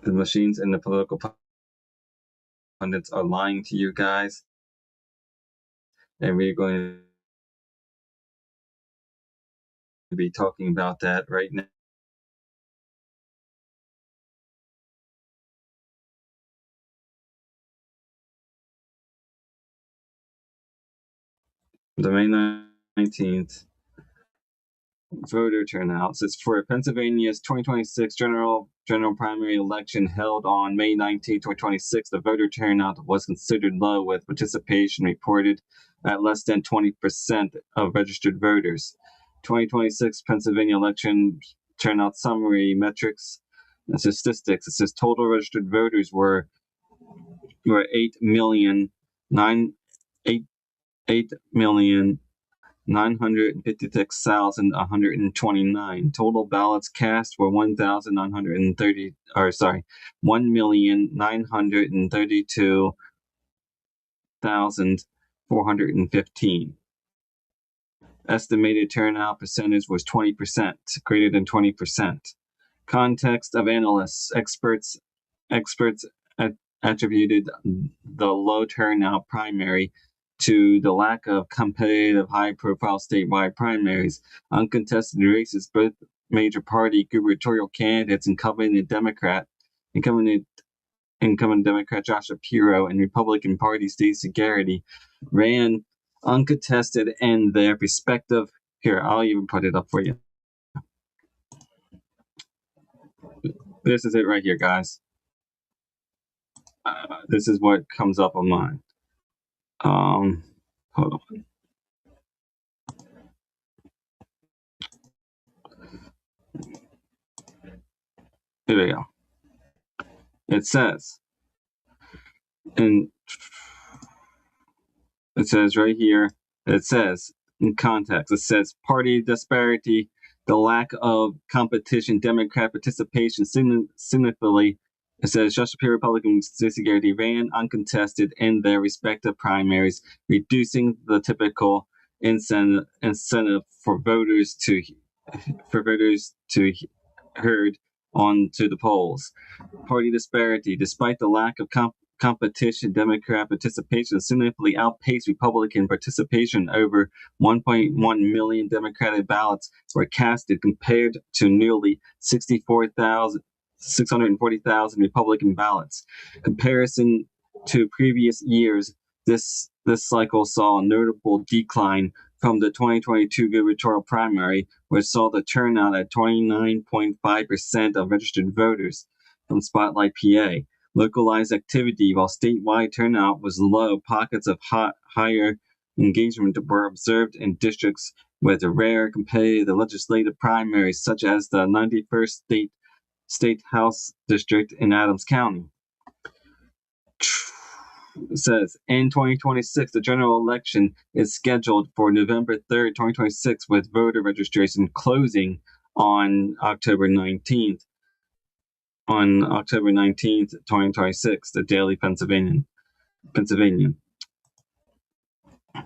The machines and the political pundits are lying to you guys, and we're going to be talking about that right now. The May 19th voter turnout says for Pennsylvania's 2026 general primary election held on May 19, 2026, the voter turnout was considered low, with participation reported at less than 20% of registered voters. 2026 Pennsylvania election turnout summary metrics and statistics. It says total registered voters were 8,956,129. Total ballots cast were 1,932,415. Estimated turnout percentage was 20%, greater than 20%. Context of analysts, experts attributed the low turnout primary to the lack of competitive high-profile statewide primaries. Uncontested races, both major party gubernatorial candidates, incumbent Democrat Josh Shapiro and Republican Party Stacey Garrity, ran uncontested in their respective. Here, I'll even put it up for you. This is it right here, guys. This is what comes up on mine. Hold on. Here we go. It says, and it says right here, it says in context, it says party disparity, the lack of competition, Democrat participation significantly. It says Josh Shapiro, Republican Stacey Garrity ran uncontested in their respective primaries, reducing the typical incentive for voters to herd on to the polls. Party disparity, despite the lack of competition, Democrat participation significantly outpaced Republican participation. Over 1.1 million Democratic ballots were casted compared to nearly 640,000 Republican ballots. Comparison to previous years, this cycle saw a notable decline from the 2022 gubernatorial primary, which saw the turnout at 29.5% of registered voters. From Spotlight PA, localized activity, while statewide turnout was low, pockets of higher engagement were observed in districts with rare competitive legislative primaries, such as the 91st State House District in Adams County. It says, in 2026, the general election is scheduled for November 3rd, 2026, with voter registration closing on October 19th. On October 19th, 2026, the Daily Pennsylvanian.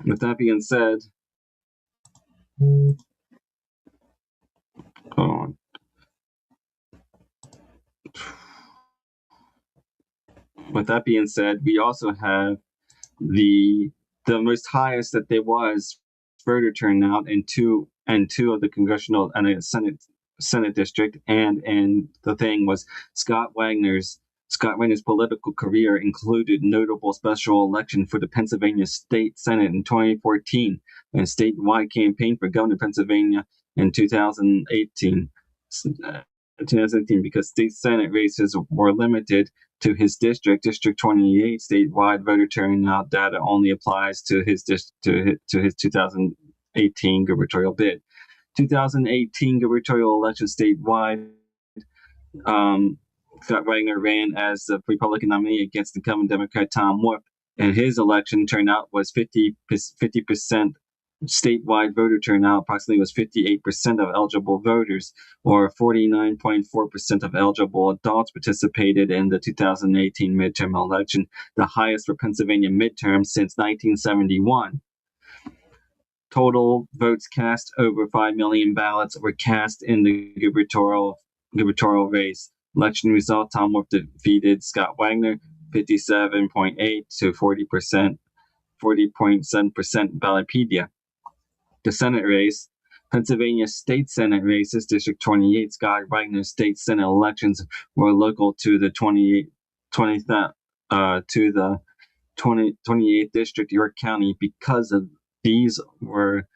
With that being said, hold on. With that being said, we also have the most highest that there was voter turnout in two of the congressional and a Senate district, and the thing was Scott Wagner's political career included notable special election for the Pennsylvania State Senate in 2014 and statewide campaign for governor of Pennsylvania in 2018. 2018, because state Senate races were limited to his district, District 28, statewide voter turnout data only applies to his to his 2018 gubernatorial bid. 2018 gubernatorial election statewide, Scott Wagner ran as the Republican nominee against incumbent Democrat Tom Wolf, and his election turnout was 50%. Statewide voter turnout approximately was 58% of eligible voters, or 49.4% of eligible adults participated in the 2018 midterm election, the highest for Pennsylvania midterm since 1971. Total votes cast, over 5 million ballots were cast in the gubernatorial race. Election result: Tom Wolf defeated Scott Wagner 57.8 to 40%, 40.7% Ballotpedia. The Senate race: Pennsylvania state Senate races, District 28, Scott Wagner state Senate elections were local to the 28th District, York County. Because of these were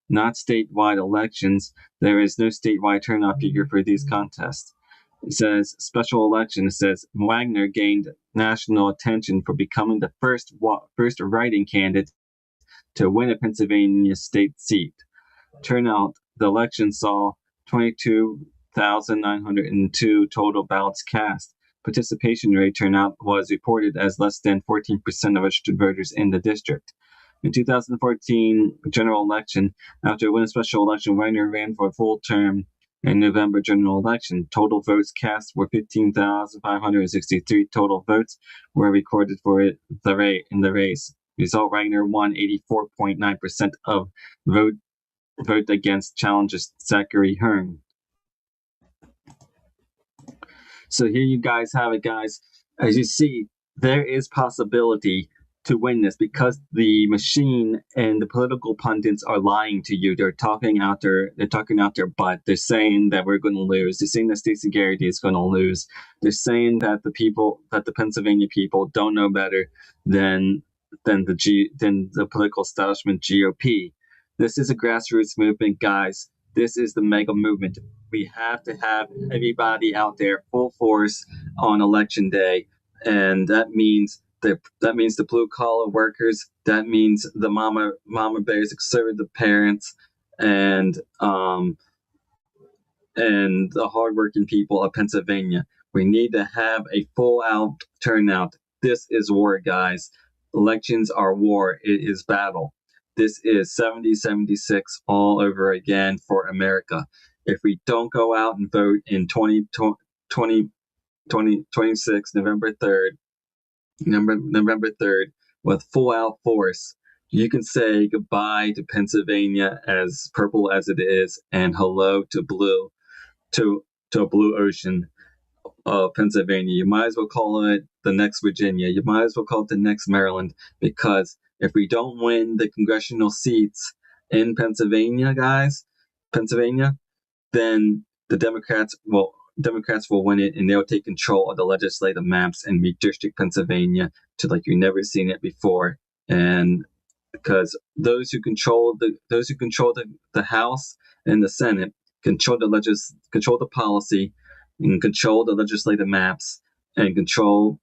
not statewide elections, there is no statewide turnout figure for these contests. It says special election. It says Wagner gained national attention for becoming the first writing candidate to win a Pennsylvania state seat. Turnout: the election saw 22,902 total ballots cast. Participation rate: turnout was reported as less than 14% of registered voters in the district. In 2014 general election, after winning special election, Wagner ran for a full term in November general election. Total votes cast were 15,563. Total votes were recorded for in the race. Result: Wagner won 84.9% of vote against challenger Zachary Hearn. So here you guys have it, guys. As you see, there is possibility to win this because the machine and the political pundits are lying to you. They're talking out their butt. They're saying that we're going to lose. They're saying that Stacey Garrity is going to lose. They're saying that the Pennsylvania people don't know better than the political establishment GOP. This is a grassroots movement, guys. This is the mega movement. We have to have everybody out there full force on election day, and that means the blue collar workers. That means the mama bears, conservative parents, and the hardworking people of Pennsylvania. We need to have a full out turnout. This is war, guys. Elections are war. It is battle. This is 70-76 all over again for America. If we don't go out and vote in 2026, November 3rd, with full out force, you can say goodbye to Pennsylvania, as purple as it is, and hello to blue, to a blue ocean of Pennsylvania. You might as well call it the next Virginia. You might as well call it the next Maryland, because if we don't win the congressional seats in Pennsylvania, then the Democrats will win it, and they'll take control of the legislative maps and redistrict Pennsylvania to like you've never seen it before. And because those who control the House and the Senate control the policy, and control the legislative maps, and control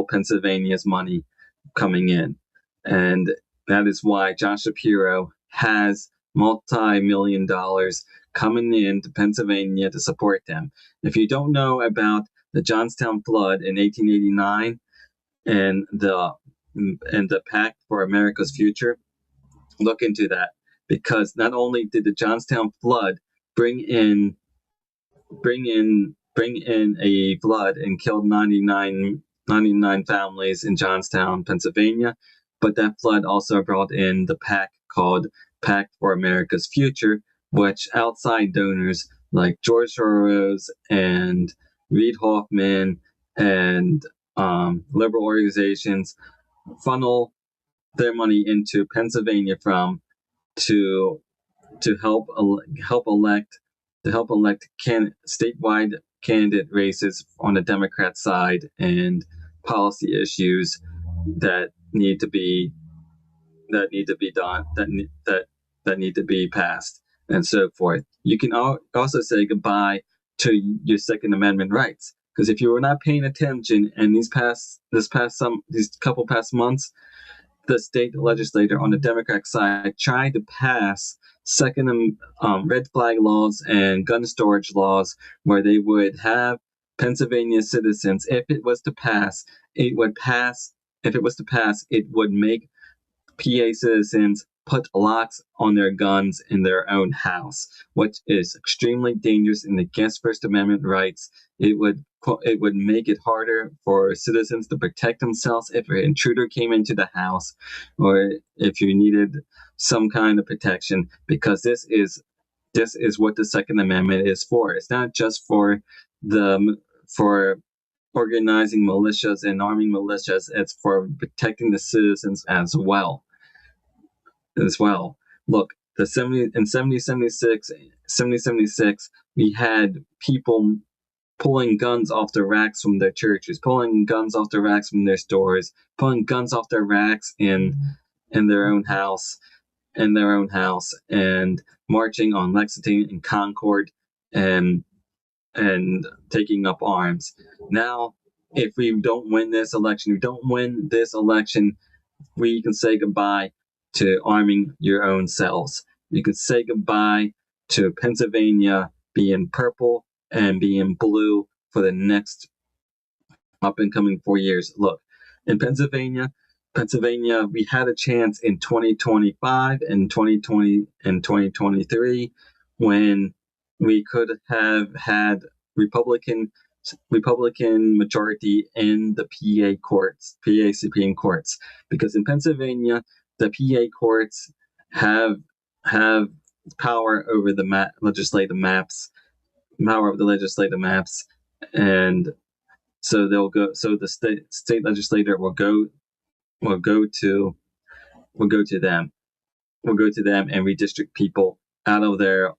Pennsylvania's money coming in. And that is why John Shapiro has multi-million dollars coming in to Pennsylvania to support them. If you don't know about the Johnstown flood in 1889 and the Pact for America's Future, look into that, because not only did the Johnstown flood bring in a flood and killed 99 families in Johnstown, Pennsylvania, but that flood also brought in the pact called Pact for America's Future, which outside donors like George Soros and Reid Hoffman and liberal organizations funnel their money into Pennsylvania to help elect statewide candidate races on the Democrat side, and policy issues that need to be passed, and so forth. You can also say goodbye to your Second Amendment rights. Because if you were not paying attention, and these couple past months, the state legislator on the Democratic side tried to pass red flag laws and gun storage laws, where they would have Pennsylvania citizens, if it was to pass, it would pass. If it was to pass, it would make PA citizens put locks on their guns in their own house, which is extremely dangerous and against First Amendment rights. It would make it harder for citizens to protect themselves if an intruder came into the house, or if you needed some kind of protection, because this is what the Second Amendment is for. It's not just for organizing militias and arming militias. It's for protecting the citizens as well. Look, in 7076, we had people pulling guns off the racks from their churches, pulling guns off the racks from their stores, pulling guns off their racks in their own house, and marching on Lexington and Concord, and taking up arms. Now, if we don't win this election, we can say goodbye to arming your own selves. You can say goodbye to Pennsylvania being purple and being blue for the next up and coming 4 years. Look, in Pennsylvania, we had a chance in 2025 and 2020 and 2023 when we could have had Republican majority in the PA Supreme Courts, because in Pennsylvania, the PA courts have power over the legislative maps, and so the state legislator will go to them and redistrict people out of their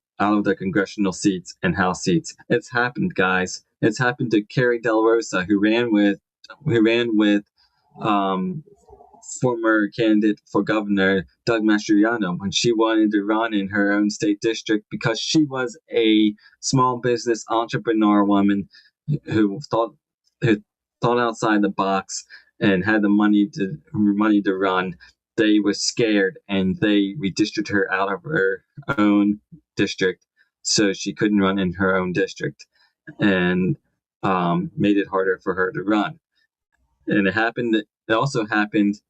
congressional seats and House seats. It's happened, guys. It's happened to Carrie Del Rosa, who ran with former candidate for governor Doug Mastriano, when she wanted to run in her own state district, because she was a small business entrepreneur woman who thought outside the box and had the money to run. They were scared, and they redistricted her out of her own district, so she couldn't run in her own district, and made it harder for her to run. And it also happened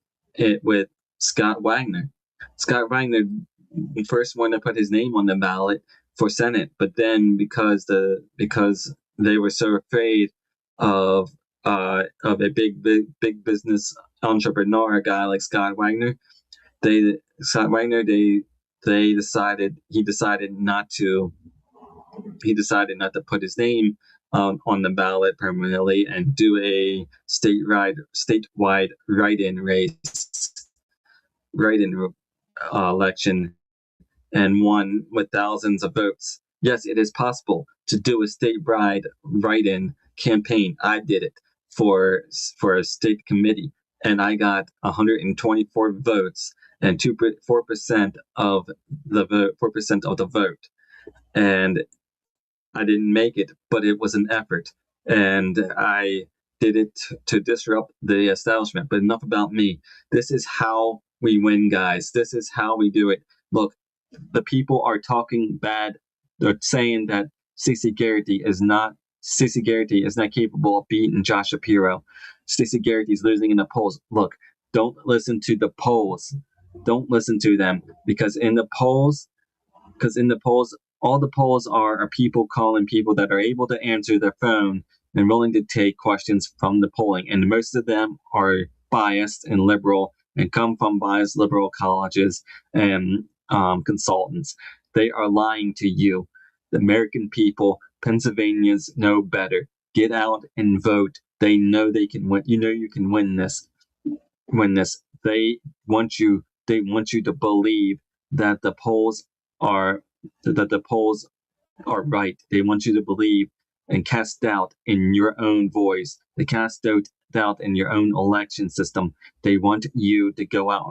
with Scott Wagner. Scott Wagner first wanted to put his name on the ballot for Senate, but then because they were so afraid of a big business entrepreneur, a guy like Scott Wagner, he decided not to put his name on the ballot permanently and do a statewide write-in election, and won with thousands of votes. Yes, it is possible to do a statewide write-in campaign. I did it for a state committee, and I got 124 votes and 4% of the vote. And I didn't make it, but it was an effort, and I did it to disrupt the establishment. But enough about me. This is how we win, guys. This is how we do it. Look, the people are talking bad. They're saying that Stacey Garrity is not capable of beating Josh Shapiro. Stacey Garrity is losing in the polls. Look, don't listen to the polls. Don't listen to them, because in the polls, all the polls are people calling people that are able to answer their phone and willing to take questions from the polling. And most of them are biased and liberal and come from biased liberal colleges and consultants. They are lying to you. The American people, Pennsylvanians, know better. Get out and vote. They know they can win. You know you can win this. They want you to believe that the polls are right. They want you to believe and cast doubt in your own voice. They cast doubt in your own election system. They want you to go out.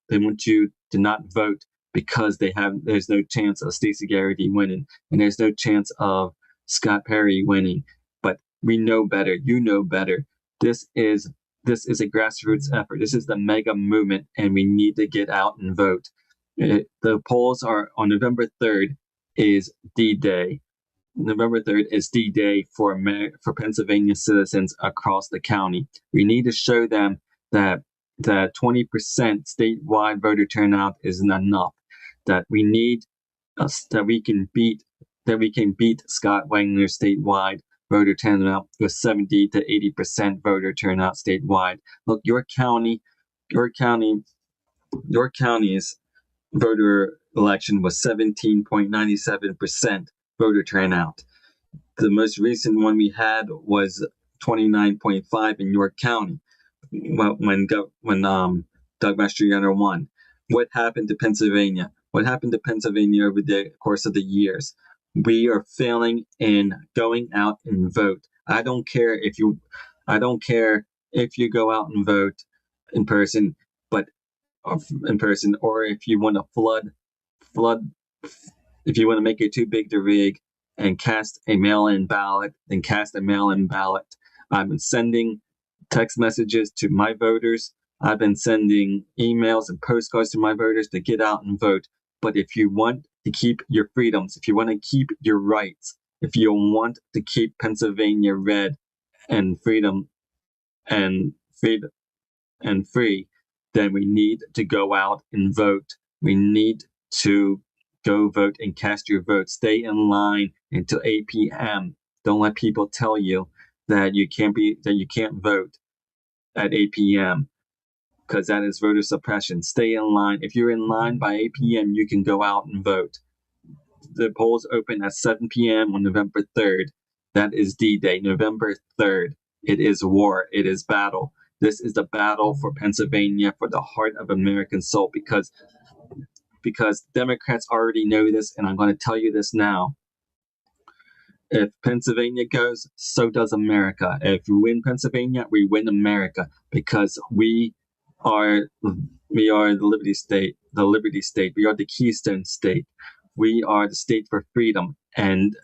They want you to not vote because there's no chance of Stacey Garrity winning, and there's no chance of Scott Perry winning. But We know better. You know better. This is a grassroots effort. This is the mega movement, and we need to get out and vote. The polls are on November 3rd is D-Day. November 3rd is D-Day for Pennsylvania citizens across the county. We need to show them that 20% statewide voter turnout isn't enough. That we need that we can beat Scott Wagner's statewide voter turnout with 70 to 80% voter turnout statewide. Look, your county's voter election was 17.97% voter turnout. The most recent one we had was 29.5 in York County when Doug Mastriano won. What happened to Pennsylvania? What happened to Pennsylvania over the course of the years? We are failing in going out and vote. I don't care if you go out and vote in person, or if you want to if you want to make it too big to rig and cast a mail-in ballot, then cast a mail-in ballot. I've been sending text messages to my voters. I've been sending emails and postcards to my voters to get out and vote. But if you want to keep your freedoms, if you want to keep your rights, if you want to keep Pennsylvania red and freedom and free, then we need to go out and vote. We need to go vote and cast your vote. Stay in line until 8 p.m. Don't let people tell you that you can't vote at 8 p.m. because that is voter suppression. Stay in line. If you're in line by 8 p.m., you can go out and vote. The polls open at 7 p.m. on November 3rd. That is D-Day, November 3rd. It is war. It is battle. This is the battle for Pennsylvania, for the heart of American soul, because Democrats already know this, and I'm going to tell you this now. If Pennsylvania goes, so does America. If we win Pennsylvania, we win America, because we are the Liberty State. We are the Keystone State. We are the state for freedom, and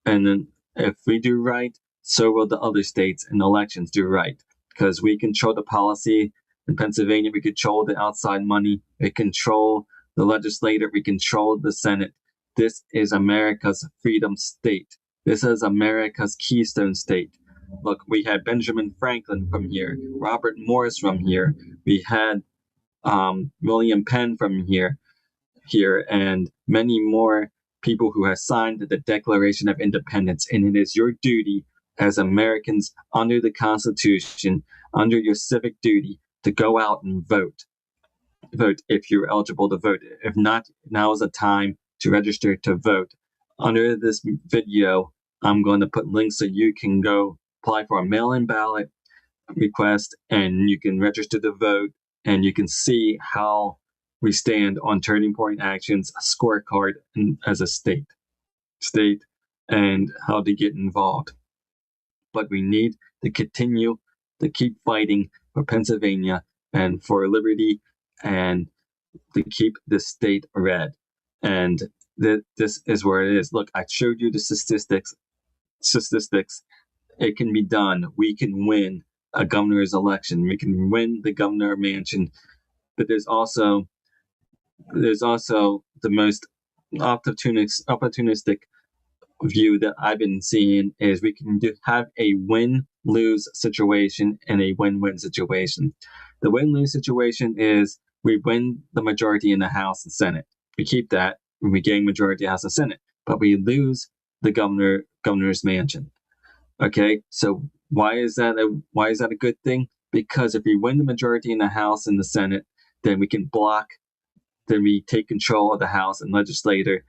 and if we do right, so will the other states and elections do right, because we control the policy. In Pennsylvania, we control the outside money. We control the legislature. We control the Senate. This is America's freedom state. This is America's Keystone State. Look, we had Benjamin Franklin from here, Robert Morris from here. We had William Penn from here, and many more people who have signed the Declaration of Independence. And it is your duty as Americans under the Constitution, under your civic duty, to go out and vote. Vote if you're eligible to vote. If not, now is the time to register to vote. Under this video, I'm going to put links so you can go apply for a mail-in ballot request, and you can register to vote, and you can see how we stand on Turning Point Action's scorecard as a state, and how to get involved. But we need to continue to keep fighting for Pennsylvania and for liberty, and to keep the state red. And this is where it is. Look, I showed you the statistics. It can be done. We can win a governor's election. We can win the governor mansion. But there's also the most opportunistic view that I've been seeing is we can have a win-lose situation and a win-win situation. The win-lose situation is we win the majority in the House and Senate. We keep that when we gain majority House and Senate, but we lose the governor's mansion. Okay, so why is that a good thing? Because if we win the majority in the House and the Senate, then we take control of the House and legislature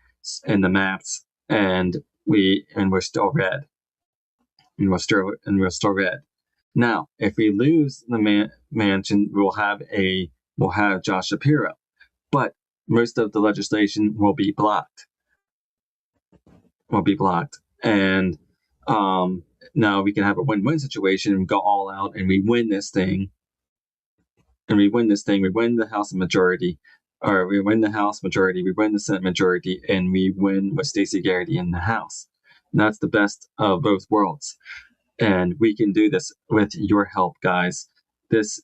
and the maps, and we're still red. And we're still red. Now, if we lose the mansion, we'll have Josh Shapiro, but most of the legislation will be blocked. And now we can have a win-win situation and go all out, and we win this thing. We win the House majority, or we win the House majority, we win the Senate majority, and we win with Stacey Garrity in the House. That's the best of both worlds. And we can do this with your help, guys. This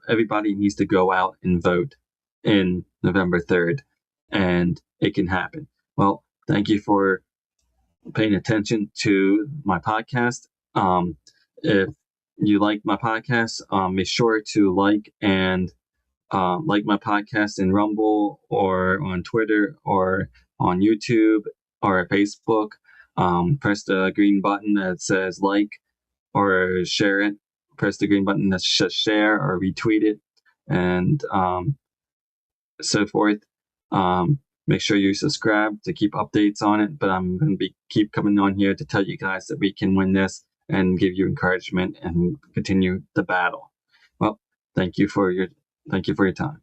everybody needs to go out and vote in November 3rd, and it can happen. Well, thank you for paying attention to my podcast. If you like my podcast, be sure to like my podcast in Rumble or on Twitter or on YouTube or Facebook. Press the green button that says like or share it. Press the green button that says share or retweet it, and so forth. Make sure you subscribe to keep updates on it. But I'm going to keep coming on here to tell you guys that we can win this and give you encouragement and continue the battle. Well, thank you for your time.